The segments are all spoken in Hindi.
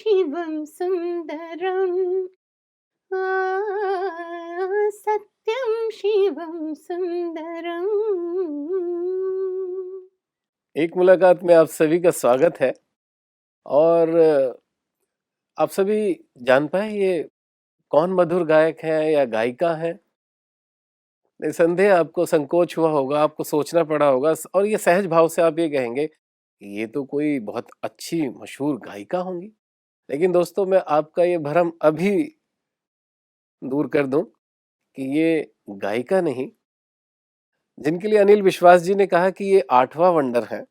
शिवं सुन्दरं सत्यं शिवं सुन्दरम्। एक मुलाकात में आप सभी का स्वागत है। और आप सभी जान पाए ये कौन मधुर गायक है या गायिका है? निसंदेह आपको संकोच हुआ होगा, आपको सोचना पड़ा होगा और ये सहज भाव से आप ये कहेंगे कि ये तो कोई बहुत अच्छी मशहूर गायिका होंगी। लेकिन दोस्तों, मैं आपका ये भ्रम अभी दूर कर दूं कि ये गायिका नहीं, जिनके लिए अनिल विश्वास जी ने कहा कि ये 8वां वंडर है,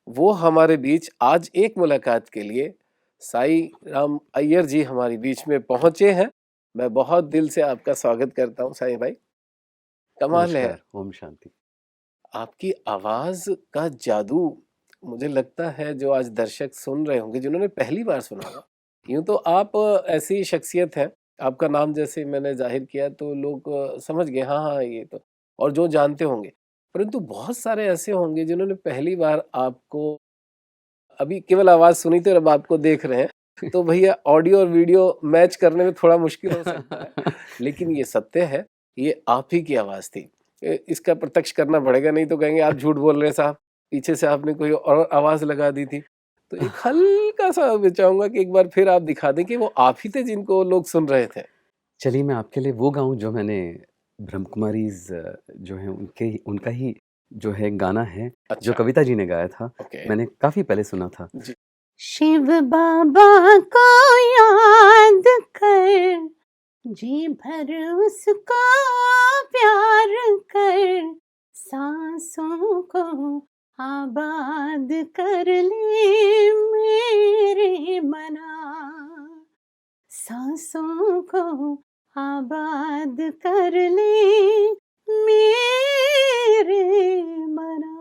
वो हमारे बीच आज एक मुलाकात के लिए साई राम अय्यर जी हमारे बीच में पहुंचे हैं। मैं बहुत दिल से आपका स्वागत करता हूं साई भाई। कमाल है नमस्कार, ओम शांति। आपकी आवाज का जादू। मुझे लगता है जो आज दर्शक सुन रहे होंगे, जिन्होंने पहली बार सुना होगा, यूं तो आप ऐसी शख्सियत है, आपका नाम जैसे मैंने जाहिर किया तो लोग समझ गए, हाँ हाँ ये तो, और जो जानते होंगे। परंतु बहुत सारे ऐसे होंगे जिन्होंने पहली बार आपको अभी केवल आवाज सुनी थी और अब आपको देख रहे हैं, तो भैया ऑडियो और वीडियो मैच करने में थोड़ा मुश्किल हो सकता है। लेकिन ये सत्य है, ये आप ही की आवाज थी। इसका प्रत्यक्ष करना पड़ेगा, नहीं तो कहेंगे आप झूठ बोल रहे हैं साहब, पीछे से आपने कोई और आवाज लगा दी थी। तो एक हल्का सा मैं चाहूंगा कि एक बार फिर आप दिखा दें कि वो आप ही थे जिनको लोग सुन रहे थे। चलिए मैं आपके लिए वो गाऊँ जो मैंने ब्रह्मकुमारीज़ जो हैं उनका ही जो है गाना है, जो अच्छा। कविता जी ने गाया था। ओके। मैंने काफ़ी पहले सुना था। जी। शिव बाबा को याद कर, जी भर उसको प्यार कर, सांसों को आबाद कर ले मेरे मना, सांसों को आबाद कर ले मेरे मना।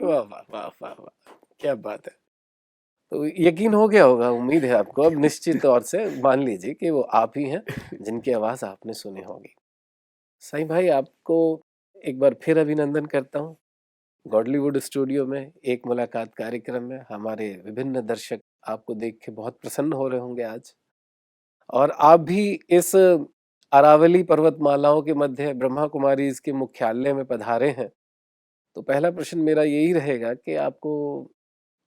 वाह वाह वाह वाह वाह, क्या बात है। तो यकीन हो गया होगा, उम्मीद है आपको अब निश्चित तौर से मान लीजिए कि वो आप ही हैं जिनकी आवाज आपने सुनी होगी। साईं भाई, आपको एक बार फिर अभिनंदन करता हूँ। गॉडलीवुड स्टूडियो में एक मुलाकात कार्यक्रम में हमारे विभिन्न दर्शक आपको देख के बहुत प्रसन्न हो रहे होंगे आज। और आप भी इस अरावली पर्वतमालाओं के मध्य ब्रह्मा कुमारी इसके मुख्यालय में पधारे हैं। तो पहला प्रश्न मेरा यही रहेगा कि आपको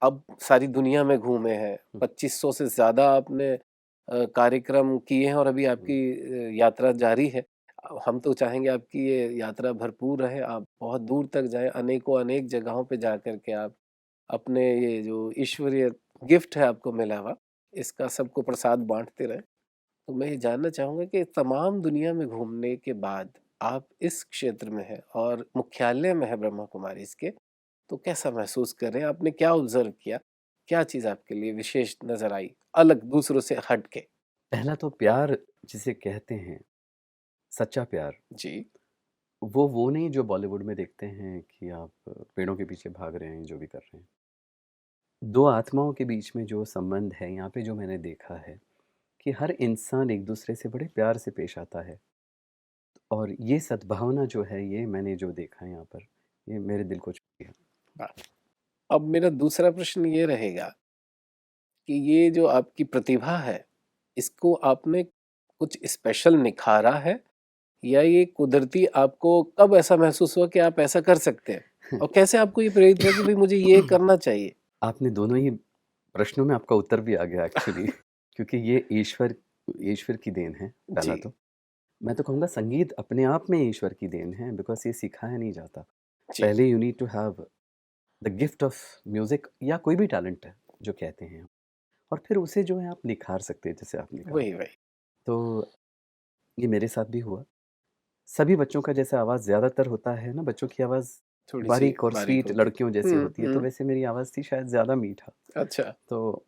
अब सारी दुनिया में घूमे हैं, 2500 से ज्यादा आपने कार्यक्रम किए हैं और अभी आपकी यात्रा जारी है। हम तो चाहेंगे आपकी ये यात्रा भरपूर रहे, आप बहुत दूर तक जाएं, अनेकों अनेक जगहों पे जा कर के आप अपने ये जो ईश्वरीय गिफ्ट है आपको मिला हुआ, इसका सबको प्रसाद बांटते रहें। तो मैं ये जानना चाहूंगा कि तमाम दुनिया में घूमने के बाद आप इस क्षेत्र में हैं और मुख्यालय में है ब्रह्मा कुमारी इसके, तो कैसा महसूस कर रहे हैं? आपने क्या ऑब्जर्व किया? क्या चीज आपके लिए विशेष नजर आई, अलग दूसरों से हट के? पहला तो प्यार जिसे कहते हैं, सच्चा प्यार, जी। वो नहीं जो बॉलीवुड में देखते हैं कि आप पेड़ों के पीछे भाग रहे हैं, जो भी कर रहे हैं। 2 आत्माओं के बीच में जो संबंध है, यहाँ पे जो मैंने देखा है कि हर इंसान एक-दूसरे से बड़े प्यार से पेश आता है। और ये सद्भावना जो है, ये मैंने जो देखा है यहाँ पर, ये मेरे दिल को छू गया। वाह! अब मेरा दूसरा प्रश्न ये रहेगा कि ये जो आपकी प्रतिभा है, इसको आपने कुछ स्पेशल निखारा है या ये कुदरती आपको कब ऐसा महसूस हुआ कि आप ऐसा कर सकते हैं? और कैसे आपको ये प्रेरित हुआ कि भाई मुझे ये करना चाहिए? आपने दोनों ही प्रश्नों में आपका उत्तर भी आ गया एक्चुअली क्योंकि ये ईश्वर की देन है पहला जी। तो। मैं तो कहूँगा संगीत अपने आप में ईश्वर की देन है बिकॉज़ ये सिखाया नहीं जाता। जी। पहले you need to have the gift of music या कोई भी टैलेंट है जो कहते हैं और फिर उसे जो है आप निखार सकते हैं जैसे आपने कहा। वही, वही। तो ये मेरे साथ भी हुआ। सभी बच्चों का जैसे आवाज़ ज़्यादातर होता है ना, बच्चों की आवाज़ थोड़ी-सी बारीक और बारीक स्वीट होती लड़कियों थी। जैसी होती है, तो वैसे मेरी आवाज़ थी शायद ज़्यादा मीठा। अच्छा। तो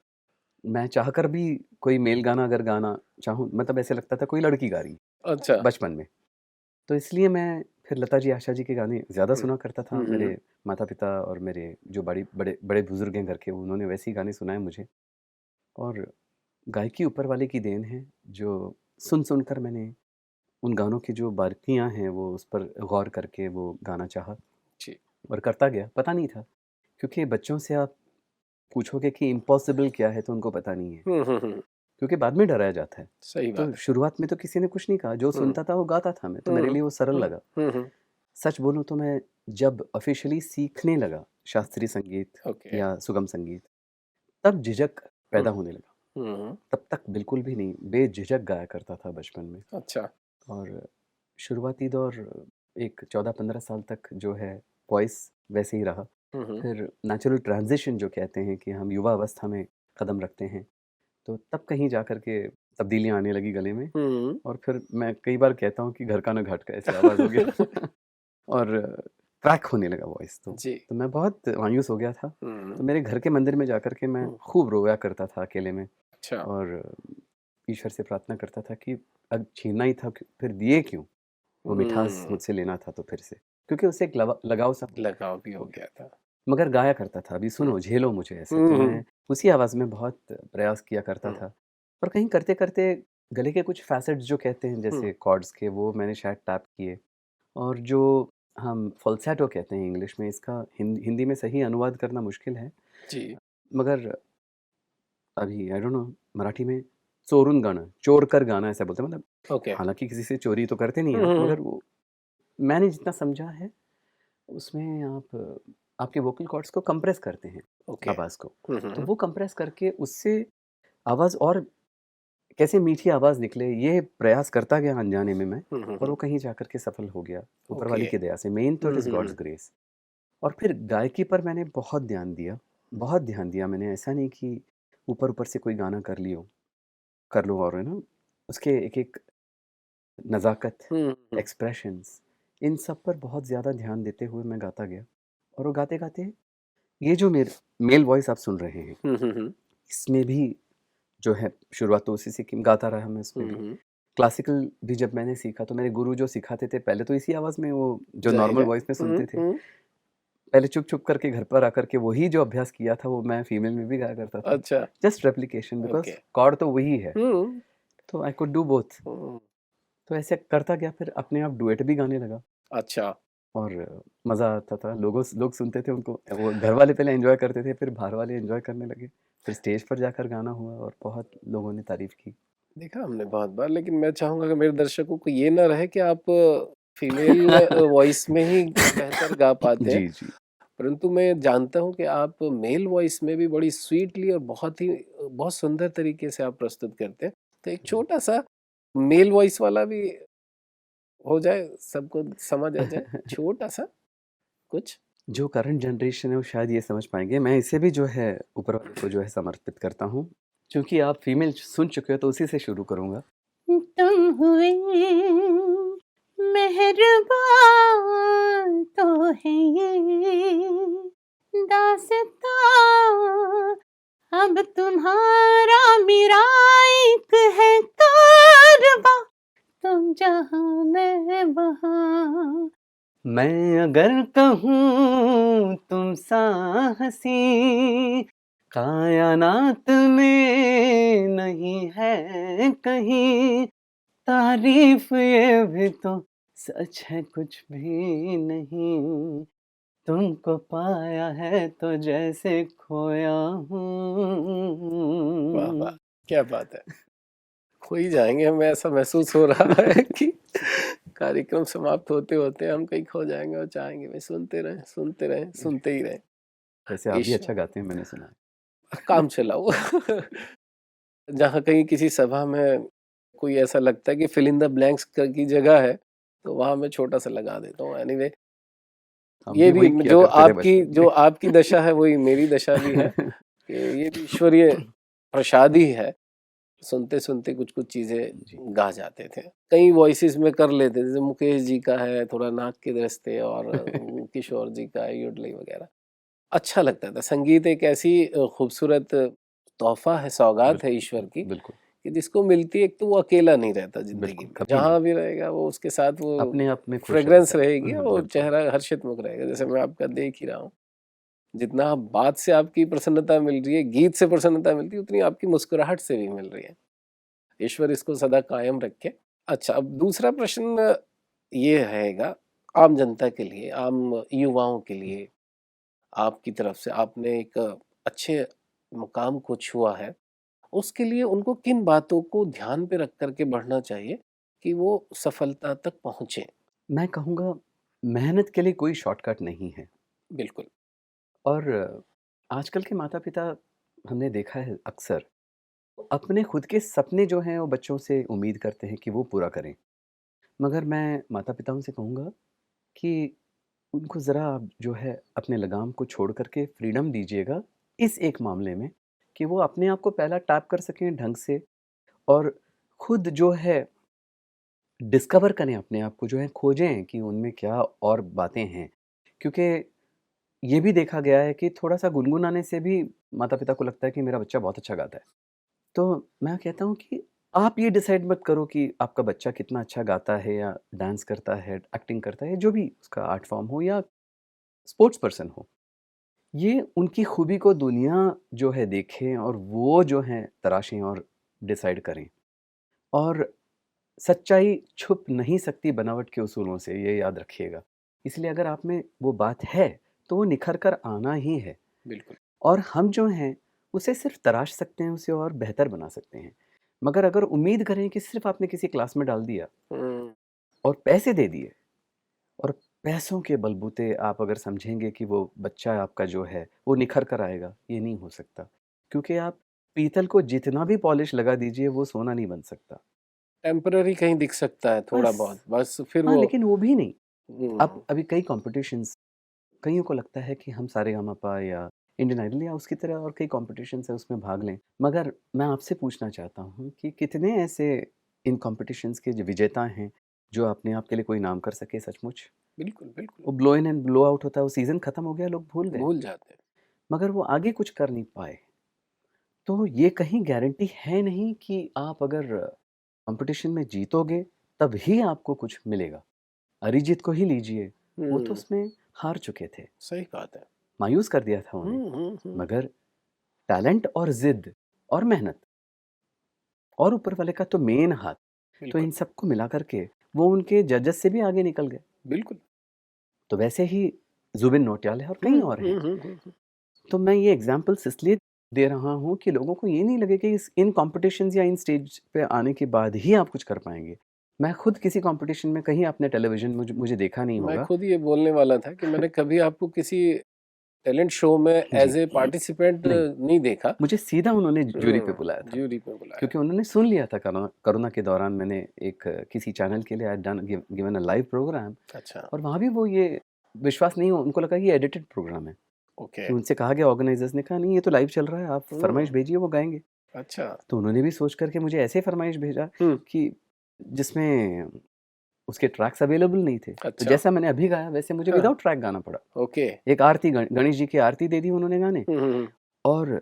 मैं चाहकर भी कोई मेल गाना अगर गाना चाहूँ मतलब ऐसे लगता था कोई लड़की गा रही है, अच्छा। बचपन में। तो इसलिए मैं फिर लता जी, आशा जी के गाने ज़्यादा हुँ। सुना करता था। हुँ, हुँ। मेरे माता-पिता और मेरे जो बड़े बड़े बुज़ुर्ग हैं घर के, उन्होंने वैसे ही गाने सुनाए मुझे। और गायकी ऊपर वाले की देन है, जो सुन-सुन कर मैंने उन गानों की जो बारीकियाँ हैं, वो उस पर गौर करके वो गाना चाहा जी। और करता गया। पता नहीं था, क्योंकि बच्चों से आप पूछोगे कि इम्पॉसिबल क्या है तो उनको पता नहीं है, हम्म, क्योंकि बाद में डराया जाता है। सही तो बात है। शुरुआत में तो किसी ने कुछ नहीं कहा, जो हम्म सुनता था वो गाता था मैं, तो मेरे हम्म लिए वो सरल हम्म लगा। हम्म, सच बोलूं तो मैं जब ऑफिशियली सीखने लगा शास्त्रीय संगीत ओके। या सुगम संगीत, तब झिझक पैदा होने लगा। हम्म, तब तक बिल्कुल भी नहीं, बेझिझक गाया करता था बचपन में। अच्छा। और शुरुआती दौर एक 14-15 साल तक जो है वॉइस वैसे ही रहा। हम्म फिर नेचुरल ट्रांजिशन जो कहते हैं कि हम युवा अवस्था में कदम रखते हैं, तो तब कहीं जा कर के तब्दीलियाँ आने लगी गले में। हम्म और फिर मैं कई बार कहता हूँ कि घर का ना घाट का ऐसे आवाज़ हो गया और क्रैक होने लगा वॉइस। जी। तो मैं बहुत मायूस हो गया था। हम्म तो मेरे घर के मंदिर में जाकर के मैं हम्म, खूब रोया करता था अकेले में, अच्छा। और ईश्वर से प्रार्थना करता था कि अब छीनना ही था फिर दिए क्यों? वो मिठास मुझसे लेना था तो फिर से, क्योंकि उससे एक लगाव सा लगाव भी हो हो गया। गया था। मगर गाया करता था, अभी हम्म सुनो झेलो मुझे ऐसे, तो हम्म मैं उसी आवाज़ में बहुत प्रयास किया करता हम्म था। और कहीं करते-करते गले के कुछ फ़ैसेट्स जो कहते हैं हम्म, जैसे कॉर्ड्स के, वो मैंने शायद टैप किए। और जो हम फ़ॉल्सेटो कहते हैं इंग्लिश में, इसका हिंदी में सही अनुवाद करना मुश्किल है। जी। मगर अभी आई डोंट नो मराठी में चोरून गाणं, चोर कर गाना ऐसा बोलते हैं, मतलब ओके। हालाँकि किसी से चोरी तो करते नहीं आप, हम्म, मगर वो मैंने जितना समझा है उसमें आप आपके वोकल कॉर्ड्स को कंप्रेस करते हैं, ओके। आवाज़ को। तो हम्म वो कंप्रेस करके उससे आवाज़ और कैसे मीठी आवाज़ निकले, ये प्रयास करता गया अनजाने में मैं, और हम्म, वो कहीं जाकर के सफल हो गया, ऊपर ओके। वाले की दया से। मेन तो it is hmm God's grace. और फिर गायकी पर मैंने बहुत ध्यान दिया मैंने। ऐसा नहीं कि ऊपर-ऊपर से कोई गाना कर लूँ और है ना, उसके एक-एक नज़ाकत, हम्म एक्सप्रेशंस, इन सब पर बहुत ज़्यादा ध्यान देते हुए मैं गाता गया। और वो गाते-गाते ये जो मेल वॉइस आप सुन रहे हैं, हम्म इसमें भी जो है शुरुआत तो उसी से की, गाता रहा मैं उसमें भी। हम्म, क्लासिकल भी जब मैंने सीखा तो मेरे गुरु जो सिखाते थे पहले तो इसी आवाज़ में, वो जो जाहिर नॉर्मल है। वॉइस में सुनते थे। हम्म, पहले चुप-चुप करके घर पर आकर के वही जो अभ्यास किया था वो मैं फीमेल में भी गाया करता था। अच्छा। Just replication, because okay. Chord तो वही है। हम्म तो I could do both. Hmm, तो ऐसे करता गया, फिर अपने आप डुएट भी गाने लगा। अच्छा। और मज़ा आता था। लोग सुनते थे, उनको वो घर वाले पहले एन्जॉय करते थे, फिर बाहर वाले एन्जॉय करने लगे। फिर स्टेज पर जाकर गाना हुआ और बहुत लोगों ने तारीफ़ की। देखा हमने बहुत बार, लेकिन मैं चाहूंगा कि मेरे दर्शकों को ये ना रहे कि आप फीमेल वॉइस में ही बेहतर गा पाते हैं, जी, जी। परंतु मैं जानता हूं कि आप मेल वॉइस में भी बड़ी स्वीटली और बहुत सुंदर तरीके से आप प्रस्तुत करते हैं। तो एक छोटा सा मेल वॉइस वाला भी हो जाए, सबको समझ आ जाए, छोटा सा कुछ। जो करंट जनरेशन है वो शायद ये समझ पाएँगे। मैं इसे भी जो है ऊपर वाले को जो है समर्पित करता हूँ। चूँकि आप फीमेल सुन चुके हो तो उसी से शुरू करूँगा। तुम हुए मेहरबान तो है ये दास्तां, अब तुम्हारा मेरा एक है कारवां, तुम जहाँ मैं वहाँ। मैं अगर कहूँ तुम सा हँसी कायनात में नहीं है कहीं, तारीफ ये भी तो सच है कुछ भी नहीं, तुमको पाया है तो जैसे खोया वाह वाह, हूँ। क्या बात है। खो ही जाएंगे, हमें ऐसा महसूस हो रहा है कि कार्यक्रम समाप्त होते होते हम कहीं खो जाएंगे और चाहेंगे भाई सुनते रहें सुनते रहें सुनते ही रहें। वैसे आप भी ईश अच्छा गाते हैं, मैंने सुना है। काम चलाओ। जहाँ कहीं किसी सभा में कोई ऐसा लगता है कि फिल इन द ब्लैंक्स की जगह है, तो वहां मैं छोटा सा लगा देता हूँ। एनीवे, हम ये भी भी वही किया करते थे बचपन जो में। आपकी दशा है वही मेरी दशा भी है, कि ये भी ईश्वरीय प्रसाद ही है। सुनते सुनते कुछ कुछ जी। चीजें गा जाते थे, कई वॉइसेस में कर लेते थे, जैसे मुकेश जी का है थोड़ा नाक के दरस्ते, और किशोर जी का है युडली वगैरह। अच्छा लगता था। संगीत एक ऐसी खूबसूरत तोहफा है, सौगात है ईश्वर बिल्कुल, की, बिल्कुल, कि जिसको मिलती है, एक तो वो अकेला नहीं रहता जिंदगी बिल्कुल, में, कभी नहीं। जहां भी रहेगा वो उसके साथ वो अपने आप में खुश फ्रेग्रेंस रहता रहेगी, है। और बिल्कुल। चेहरा हर्षित मुख रहेगा। जैसे मैं आपका देख ही रहा हूँ, जितना आप बात से आपकी प्रसन्नता मिल रही है, गीत से प्रसन्नता मिलती है, उतनी आपकी मुस्कुराहट से भी मिल रही है। ईश्वर इसको सदा कायम रखे। अच्छा, अब दूसरा प्रश्न ये रहेगा, आम जनता के लिए, आम युवाओं के लिए, आपकी तरफ से आपने एक अच्छे मुकाम को छुआ है, उसके लिए उनको किन बातों को ध्यान पे रख कर के बढ़ना चाहिए कि वो सफलता तक पहुँचे? मैं कहूँगा मेहनत के लिए कोई शॉर्टकट नहीं है। बिल्कुल। और आजकल के माता-पिता हमने देखा है अक्सर, अपने खुद के सपने जो हैं वो बच्चों से उम्मीद करते हैं कि वो पूरा करें। मगर मैं माता-पिताओं से कहूँगा कि उनको ज़रा आप जो है अपने लगाम को छोड़ कर के फ्रीडम दीजिएगा इस एक मामले में कि वो अपने आप को पहला टैप कर सकें ढंग से और खुद जो है डिस्कवर करें अपने आप को जो है खोजें कि उनमें क्या और बातें हैं। क्योंकि ये भी देखा गया है कि थोड़ा-सा गुनगुनाने से भी माता-पिता को लगता है कि मेरा बच्चा बहुत अच्छा गाता है। तो मैं कहता हूँ कि आप ये डिसाइड मत करो कि आपका बच्चा कितना अच्छा गाता है या डांस करता है, एक्टिंग करता है, जो भी उसका आर्ट फॉर्म हो या स्पोर्ट्स पर्सन हो। ये उनकी खूबी को दुनिया जो है देखें और वो जो है तराशें और डिसाइड करें। और सच्चाई छुप नहीं सकती बनावट के उसूलों से, ये याद रखिएगा। इसलिए अगर आप में वो बात है, तो वो निखर कर आना ही है। बिल्कुल। और हम जो हैं, उसे सिर्फ़ तराश सकते हैं, उसे और बेहतर बना सकते हैं। मगर अगर उम्मीद करें कि सिर्फ़ आपने किसी क्लास में डाल दिया हुँ, और पैसे दे दिए और पैसों के बलबूते आप अगर समझेंगे कि वो बच्चा आपका जो है, वो निखर कर आएगा, ये नहीं हो सकता। क्योंकि आप पीतल को जितना भी पॉलिश लगा दीजिए, वो सोना नहीं बन सकता। टेम्परेरी कहीं दिख सकता है थोड़ा बस। बहुत, बस फिर हाँ, वो लेकिन वो भी नहीं। अब हुँ, अभी कई कॉम्पिटिशन्स कइयों को लगता है कि हम सारेगामापा या इंडियन आइडल या उसकी तरह और कई कॉम्पिटिशन्स हैं उसमें भाग लें। मगर मैं आपसे पूछना चाहता हूँ कि कितने ऐसे इन कॉम्पिटिशन्स के जो विजेता हैं, जो अपने आप के लिए कोई नाम कर सके सचमुच? बिल्कुल, बिल्कुल, वो blow in and blow out होता है, वो सीज़न खत्म हो गया, लोग भूल गए। भूल जाते हैं। मगर वो आगे कुछ कर नहीं पाए। तो ये कहीं गारंटी है नहीं कि आप अगर कॉम्पिटिशन में जीतोगे, तभी आपको कुछ मिलेगा। अरिजीत को ही लीजिए, वो तो हुँ, उसमें हार चुके थे, सही बात है। मायूस कर दिया था उन्हें। हुँ, हुँ, हुँ, मगर टैलेंट और ज़िद और मेहनत और ऊपर वाले का तो मेन हाथ, तो बिल्कुल, इन सबको मिला कर के वो उनके जजेस से भी आगे निकल गए। बिल्कुल। तो वैसे ही ज़ुबिन नौटियाल है और हुँ, कई और हैं। हुँ, हुँ, हुँ, हुँ। तो मैं ये एग्ज़ाम्पल्स इसलिए दे रहा हूँ कि लोगों को ये नहीं लगे कि इस इन कॉम्पिटिशन्स या इन स्टेज पे आने के बाद ही आप कुछ कर पाएँगे। मैं खुद किसी कॉम्पिटिशन में कहीं आपने टेलीविज़न मुझे मुझे देखा नहीं मैं होगा। खुद ये बोलने वाला था कि मैंने कभी आपको किसी टैलेंट शो में जी, एज़ ए पार्टिसिपेंट नहीं, नहीं देखा। मुझे सीधा उन्होंने ज्यूरी पे बुलाया था। ज्यूरी में बुलाया। क्योंकि उन्होंने सुन लिया था कोरोना के दौरान मैंने एक किसी चैनल के लिए I had done given a live program अच्छा, और वहाँ भी वो ये विश्वास नहीं उनको लगा कि ये एडिटेड प्रोग्राम है। ओके। कि उनसे कहा गया ऑर्गेनाइज़र्स ने कहा नहीं ये तो लाइव चल रहा है, आप हुँ, फरमाइश भेजिए वो गाएँगे। अच्छा। तो उन्होंने भी सोच कर के मुझे ऐसे फरमाइश भेजा हुँ, कि जिसमें उसके ट्रैक्स अवेलेबल नहीं थे। तो अच्छा, जैसा मैंने अभी गाया वैसे मुझे हाँ, विदाउट ट्रैक गाना पड़ा। ओके। एक आरती गणेश जी की आरती दे दी उन्होंने गाने हुँ, हुँ, हुँ। और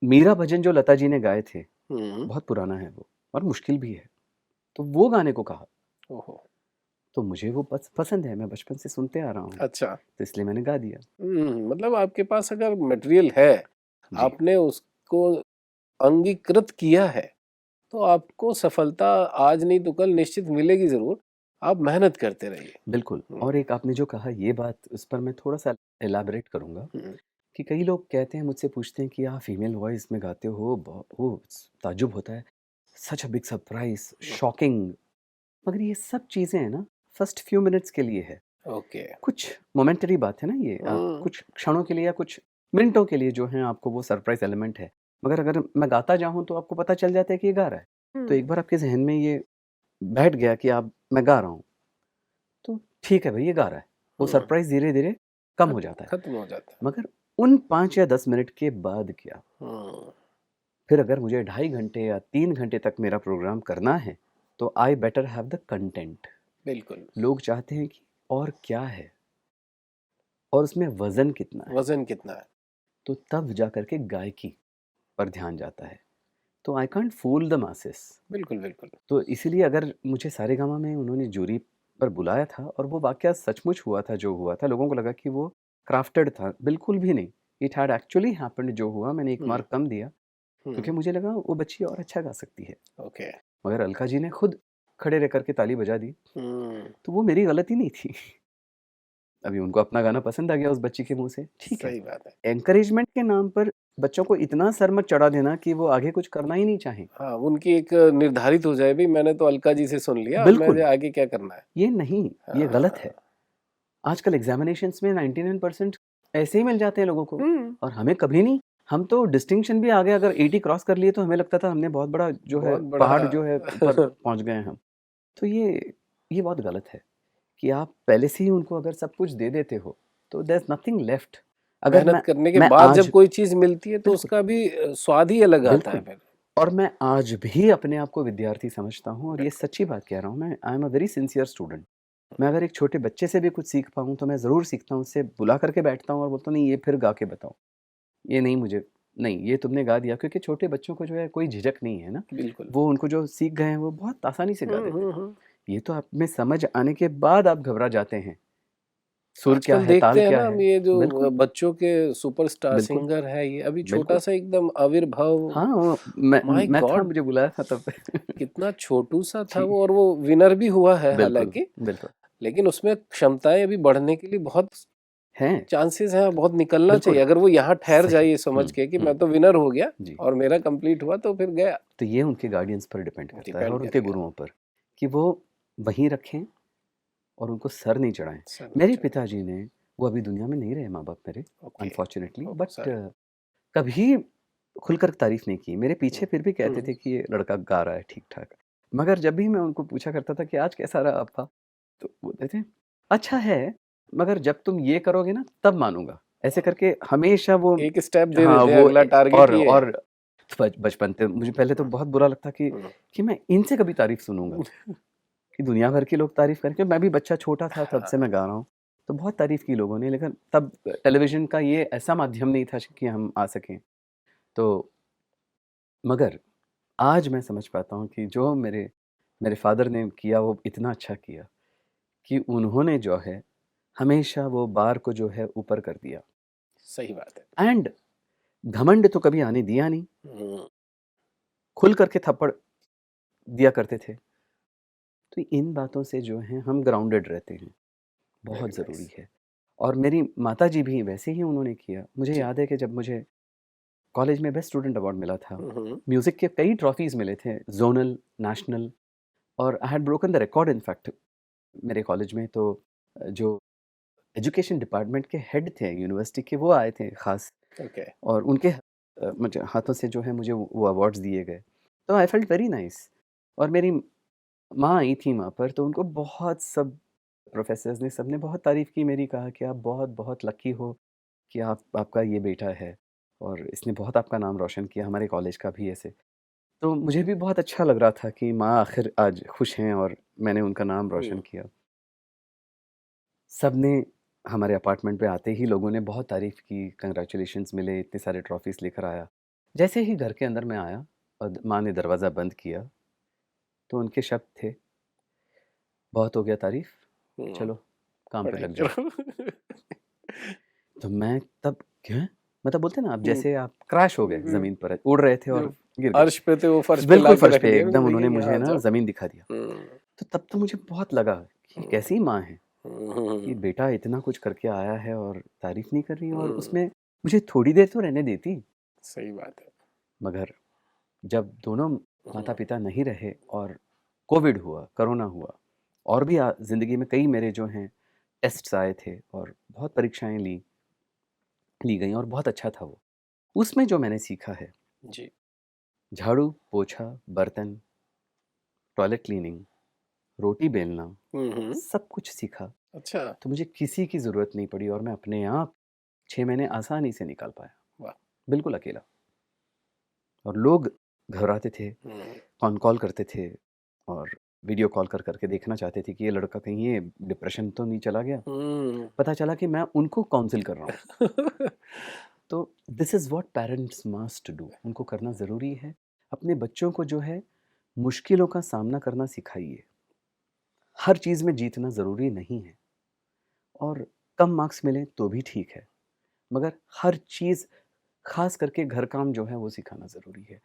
मीरा भजन जो लता जी ने गाए थे, हुँ, बहुत पुराना है वो और मुश्किल भी है। तो वो गाने को कहा, ओहो! तो मुझे वो पसंद है, मैं बचपन से सुनते आ रहा हूँ, अच्छा। तो इसलिए मैंने गा दिया। मतलब आपके पास अगर मटेरियल है, जी, आपने उसको अंगीकृत किया है, तो आपको सफलता आज नहीं तो कल निश्चित मिलेगी ज़रूर। आप मेहनत करते रहिए। बिल्कुल। हुँ, और एक आपने जो कहा ये बात उस पर मैं थोड़ा-सा इलैबोरेट करूँगा हुँ, कि कई लोग कहते हैं मुझसे पूछते हैं कि आप फीमेल वॉइस में गाते हो, ताज्जुब होता है, such a big surprise, hmm, shocking. मगर ये सब चीज़ें हैं ना, फर्स्ट फ्यू मिनट्स के लिए है। ओके। कुछ मोमेंटरी बात है ना ये, आप हुँ, कुछ क्षणों के लिए या कुछ मिनटों के लिए जो है आपको वो सरप्राइज़ एलिमेंट है। मगर अगर मैं गाता जाऊँ तो आपको पता चल जाता है कि ये गा रहा है। तो हुँ, एक बार आपके ज़हन में ये बैठ गया कि आप मैं गा रहा हूँ, तो ठीक है भई ये गा रहा है। वो हुँ, सरप्राइज़ धीरे-धीरे कम हो खत जाता है। खत्म हो जाता है। मगर उन 5 या 10 मिनट के बाद क्या? हुँ, फिर अगर मुझे ढाई घंटे या 3 घंटे तक मेरा प्रोग्राम करना है, तो I better have the content. बिल्कुल। लोग चाहते हैं कि और क्या है? और उसमें वज़न कितना है? वज़न कितना है? तो तब जाकर के गायकी पर ध्यान जाता है। तो I can't fool the masses. बिल्कुल, बिल्कुल। तो इसीलिए अगर मुझे सारेगामा में उन्होंने जूरी पर बुलाया था और वो वाक़या सचमुच हुआ था जो हुआ था, लोगों को लगा कि वो क्राफ्टेड था, बिल्कुल भी नहीं। इट हैड एक्चुअली हैपेंड जो हुआ मैंने 1 हुँ, मार्क कम दिया हुँ, क्योंकि मुझे लगा वो बच्ची और अच्छा गा सकती है। ओके। मगर अलका जी ने खुद खड़े रह कर के ताली बजा दी, हुँ, तो वो मेरी गलती नहीं थी। अभी उनको अपना गाना पसंद आ गया उस बच्ची के मुँह से, ठीक है। सही बात है। एनकरेजमेंट के नाम पर बच्चों को इतना सर मत चढ़ा देना कि वो आगे कुछ करना ही नहीं चाहें। हाँ, उनकी एक निर्धारित हो जाए, भई मैंने तो अलका जी से सुन लिया, अब बिल्कुल। मुझे आगे क्या करना है? ये नहीं, ये गलत है। हाँ। आजकल एग्ज़ामिनेशंस में 99% ऐसे ही मिल जाते हैं लोगों को हुँ, और हमें कभी नहीं। हम तो डिस्टिंक्शन भी आ गए, अगर 80 क्रॉस कर लिए तो हमें लगता था हमने बहुत बड़ा जो है बहुत बड़ा पहाड़ जो है ऊपर पहुँच गए हैं हम। तो ये बहुत गलत है कि आप पहले से ही उनको अगर सब कुछ दे देते हो तो देयर इज़ नथिंग लेफ्ट। अगर मेहनत करने के मैं बाद आज जब कोई चीज़ मिलती है तो बिल्कुल, उसका भी स्वाद ही अलग आता है बिल्कुल। फिर। और मैं आज भी अपने आप को विद्यार्थी समझता हूँ और ये बिल्कुल। सच्ची बात कह रहा हूँ मैं। I am a very sincere student. मैं अगर एक छोटे बच्चे से भी कुछ सीख पाऊँ तो मैं ज़रूर सीखता हूँ, उससे बुला करके बैठता हूँ और बोलता हूँ नहीं ये फिर गा के बताओ। ये नहीं मुझे नहीं ये तुमने गा दिया, क्योंकि छोटे बच्चों को जो है कोई झिझक नहीं है ना। बिल्कुल। वो उनको जो सीख गए हैं वो बहुत आसानी से गा हुँ, देते हैं। हुँ, हुँ। ये तो आप में समझ आने के बाद आप घबरा जाते हैं। सुर क्या आजकल है, ताल देखते हैं क्या ना हम, है? ये जो बिल्कुल, बच्चों के सुपरस्टार बिल्कुल, सिंगर है, ये अभी बिल्कुल। छोटा-सा एकदम आविर्भाव, हाँ, वो माय मैं था, गॉड! मुझे बुलाया था तब। कितना छोटू-सा था जी, वो, और वो विनर भी हुआ है बिल्कुल, हालाँकि, बिल्कुल। लेकिन उसमें क्षमताएँ अभी बढ़ने के लिए बहुत हैं, चांसेस हैं, बहुत निकलना चाहिए। बिल्कुल, अगर वो यहाँ ठहर जाए सही। ये समझ के कि हुँ, मैं तो विनर हो गया जी। और मेरा कंप्लीट हुआ, तो फिर गया, तो ये उनके गार्डियंस पर डिपेंड करता है डिपेंड और उनके करेगा। गुरुओं पर कि वो वहीं रखें और उनको सर नहीं चढ़ाएँ। सर मेरे नीचे। पिताजी ने, वो अभी दुनिया में नहीं रहे माँ-बाप मेरे, okay, unfortunately, oh but sorry. कभी खुलकर तारीफ़ नहीं की। मेरे हुँ, पीछे फिर भी कहते हुँ, थे कि ये लड़का गा रहा है ठीक-ठाक। मगर जब भी मैं उनको पूछा करता था कि आज कैसा रहा आपका? तो बोलते थे, "अच्छा है, मगर जब तुम ये करोगे ना तब मानूँगा।" ऐसे करके हमेशा वो एक स्टेप दे हाँ, देते हैं, वो अगला टारगेट ये है। और बचपन से मुझे पहले तो बहुत बुरा लगता हुँ, कि मैं इनसे कभी तारीफ़ सुनूँगा, कि दुनिया भर के लोग तारीफ़ करेंगे। मैं भी बच्चा छोटा था तब से हाँ, मैं गा रहा हूँ, तो बहुत तारीफ़ की लोगों ने, लेकिन तब टेलीविज़न का ये ऐसा माध्यम नहीं था कि हम आ सकें। तो मगर आज मैं समझ पाता हूँ कि जो मेरे मेरे फ़ादर ने किया वो इतना अच्छा किया कि उन्होंने जो है हमेशा वो बार को जो है ऊपर कर दिया सही बात है। एंड घमंड तो कभी आने दिया नहीं, हुँ, खुल करके थप्पड़ दिया करते थे। तो इन बातों से जो है हम ग्राउंडेड रहते हैं, वेरी बहुत नाइस। ज़रूरी है। और मेरी माताजी भी वैसे ही उन्होंने किया। मुझे जी। याद है कि जब मुझे कॉलेज में बेस्ट स्टूडेंट अवार्ड मिला था, हुँ, हुँ, म्यूज़िक के कई ट्रॉफ़ीज़ मिले थे, ज़ोनल, नेशनल, और I had broken the record in fact मेरे कॉलेज में। तो जो एजुकेशन डिपार्टमेंट के हेड थे यूनिवर्सिटी के, वो आए थे ख़ास, ओके। और उनके मुझे हाथों से जो है मुझे वो अवार्ड्स दिए गए। तो आई फेल्ट वेरी नाइस। और मेरी माँ आई थी वहाँ पर, तो उनको बहुत सब प्रोफ़ेसर्स ने, सबने बहुत तारीफ़ की मेरी, कहा कि आप बहुत-बहुत लकी हो कि आपका ये बेटा है और इसने बहुत आपका नाम रोशन किया, हमारे कॉलेज का भी ऐसे। तो मुझे भी बहुत अच्छा लग रहा था कि माँ आखिर आज खुश हैं और मैंने उनका नाम रोशन हुँ, किया। सबने हमारे अपार्टमेंट पे आते ही लोगों ने बहुत तारीफ़ की, कांग्रेचुलेशंस मिले, इतने सारे ट्रॉफ़ीज़ लेकर आया। जैसे ही घर के अंदर मैं आया और माँ ने दरवाज़ा बंद किया, तो उनके शब्द थे, "बहुत हो गया तारीफ़, हुँ, चलो काम पे पढ़ाई लग जाओ।" करो। तो मैं तब क्या? मतलब बोलते हैं ना आप, हुँ, जैसे आप क्रैश हो गए हुँ, ज़मीन पर, उड़ रहे थे और जो गिर गए। अर्श पे थे वो फर्श पे बिल्कुल लाके फर्श रख पे दिया कि एकदम भैया उन्होंने यहाँ मुझे आ ना जाओ। ज़मीन दिखा दिया। हुँ, तो तब तो मुझे बहुत लगा कि हुँ, कैसी माँ है हुँ, कि हुँ, बेटा इतना कुछ करके आया है और तारीफ़ नहीं कर रही, और हुँ, उसमें मुझे थोड़ी देर तो रहने देती। सही बात है। मगर जब दोनों हुँ, माता-पिता नहीं रहे और कोविड हुआ, कोरोना हुआ, और भी ज़िंदगी में कई मेरे जो हैं टेस्ट्स आए थे और बहुत परीक्षाएँ ली गईं और बहुत अच्छा था वो। उसमें जो मैंने सीखा है, जी। झाड़ू, पोछा, बर्तन, टॉयलेट क्लीनिंग, रोटी बेलना, हुँ, हुँ, सब कुछ सीखा। अच्छा, तो मुझे किसी की ज़रूरत नहीं पड़ी और मैं अपने आप 6 महीने आसानी से निकाल पाया, वाह! बिल्कुल अकेला। और लोग घबराते थे, हुँ, कॉल करते थे और वीडियो कॉल कर के देखना चाहते थे कि ये लड़का कहीं ये डिप्रेशन तो नहीं चला गया। हुँ। पता चला कि मैं उनको काउंसिल कर रहा हूँ। तो this is what parents must do, उनको करना ज़रूरी है। अपने बच्चों को जो है मुश्किलों का सामना करना सिखाइए। हर चीज़ में जीतना ज़रूरी नहीं है, और कम मार्क्स मिले तो भी ठीक है, मगर हर चीज़, ख़ास करके घर काम जो है वो सिखाना ज़रूरी है।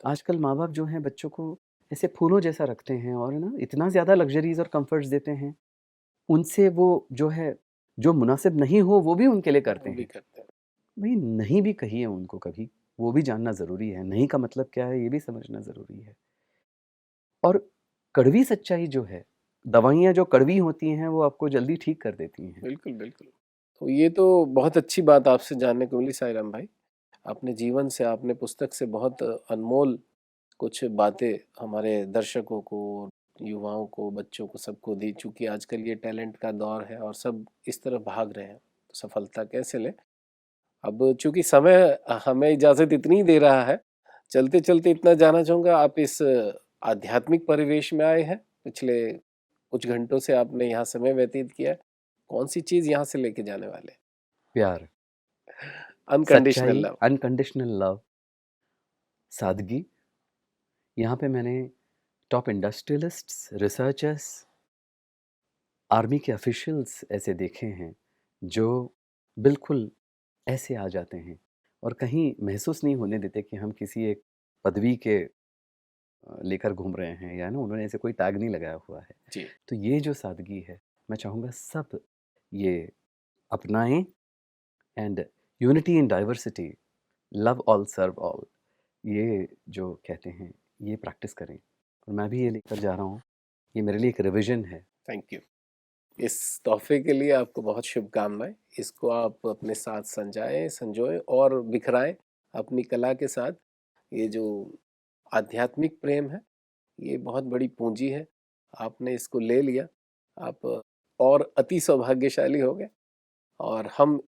आजकल माँ-बाप जो हैं बच्चों को ऐसे फूलों जैसा रखते हैं और ना इतना ज़्यादा लग्ज़रीज़ और कम्फ़र्ट्स देते हैं, उनसे वो जो है जो मुनासिब नहीं हो वो भी उनके लिए करते वो भी हैं। करते हैं। भाई नहीं भी कहिए उनको कभी, वो भी जानना ज़रूरी है। नहीं का मतलब क्या है ये भी समझना ज़रूरी है। और कड़वी सच्चाई जो है, दवाइयाँ जो कड़वी होती हैं वो आपको जल्दी ठीक कर देती हैं। बिल्कुल, बिल्कुल। तो ये तो बहुत अच्छी बात आपसे जानने को मिली साईं राम भाई। आपने जीवन से, आपने पुस्तक से बहुत अनमोल कुछ बातें हमारे दर्शकों को, युवाओं को, बच्चों को, सबको दी। चूँकि आजकल ये टैलेंट का दौर है और सब इस तरफ भाग रहे हैं, तो सफलता कैसे लें? अब चूँकि समय हमें इजाज़त इतनी ही दे रहा है, चलते-चलते इतना जानना चाहूँगा, आप इस आध्यात्मिक परिवेश में आए हैं, पिछले कुछ घंटों से आपने यहाँ समय व्यतीत किया है। कौन-सी चीज़ यहाँ से लेके जाने वाले हैं? प्यार, अनकंडीशनल सच्चाई, लव। अनकंडीशनल लव, सादगी। यहाँ पे मैंने टॉप इंडस्ट्रियलिस्ट्स, रिसर्चर्स, आर्मी के ऑफिशियल्स ऐसे देखे हैं जो बिल्कुल ऐसे आ जाते हैं और कहीं महसूस नहीं होने देते कि हम किसी एक पदवी के लेकर घूम रहे हैं, या ना उन्होंने ऐसे कोई टैग नहीं लगाया हुआ है। जी, तो ये जो सादगी है, मैं चाहूँगा सब ये अपनाएं। And unity in diversity, love all serve all, ये जो कहते हैं ये प्रैक्टिस करें। और मैं भी ये लेकर जा रहा हूँ, ये मेरे लिए एक रिविजन है। Thank you. इस तोहफ़े के लिए आपको बहुत शुभकामनाएँ। इसको आप अपने साथ संजाएँ, संजोएँ और बिखराएँ अपनी कला के साथ। ये जो आध्यात्मिक प्रेम है, ये बहुत बड़ी पूँजी है। आपने इसको ले लिया, आप और अति सौभाग्यशाली हो गए। और हम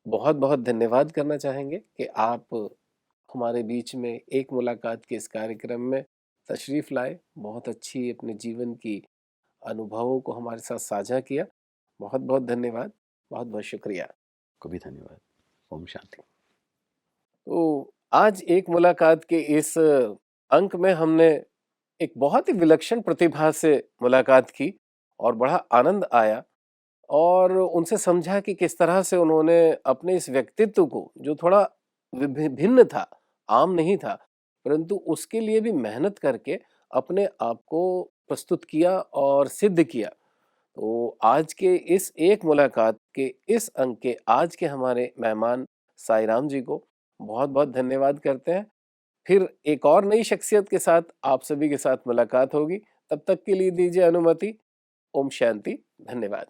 बहुत-बहुत धन्यवाद करना चाहेंगे कि आप हमारे बीच में एक मुलाकात के इस कार्यक्रम में तशरीफ़ लाए। बहुत अच्छी अपने जीवन की अनुभवों को हमारे साथ साझा किया। बहुत-बहुत धन्यवाद। बहुत-बहुत शुक्रिया। को भी धन्यवाद। ओम शांति। तो आज एक मुलाकात के इस अंक में हमने एक बहुत ही विलक्षण प्रतिभा से मुलाकात की और बड़ा आनंद आया और उनसे समझा कि किस तरह से उन्होंने अपने इस व्यक्तित्व को, जो थोड़ा भिन्न था, आम नहीं था, परंतु उसके लिए भी मेहनत करके अपने आप को प्रस्तुत किया और सिद्ध किया। तो आज के इस एक मुलाकात के इस अंक के आज के हमारे मेहमान साईं राम जी को बहुत-बहुत धन्यवाद करते हैं। फिर एक और नई शख्सियत के साथ आप सभी के साथ मुलाकात होगी। तब तक के लिए दीजिए अनुमति। ओम शांति। धन्यवाद।